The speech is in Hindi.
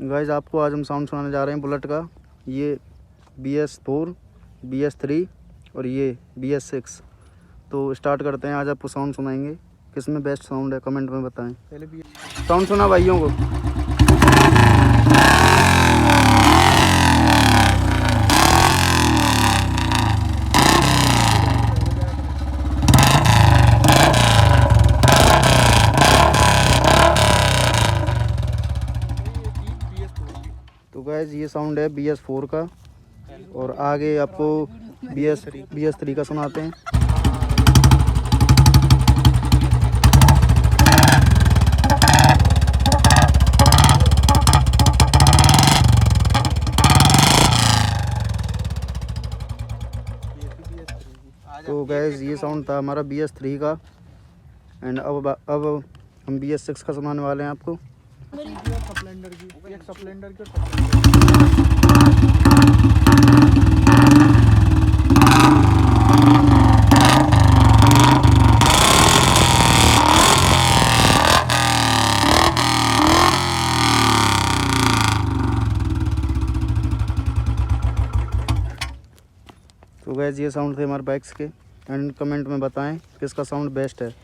गाइस आपको आज हम साउंड सुनाने जा रहे हैं बुलेट का। ये BS4, BS3 और ये BS6। तो स्टार्ट करते हैं। आज आपको साउंड सुनाएंगे, किस में बेस्ट साउंड है कमेंट में बताएं। पहले साउंड सुना भाइयों को। तो गाइस ये साउंड है BS4 का और आगे आपको BS3 का सुनाते हैं। तो गाइस ये साउंड था हमारा BS3 का एंड अब हम BS6 का सुनाने वाले हैं आपको। तो गाइस ये साउंड थे हमारे बाइक्स के एंड कमेंट में बताएं किसका साउंड बेस्ट है।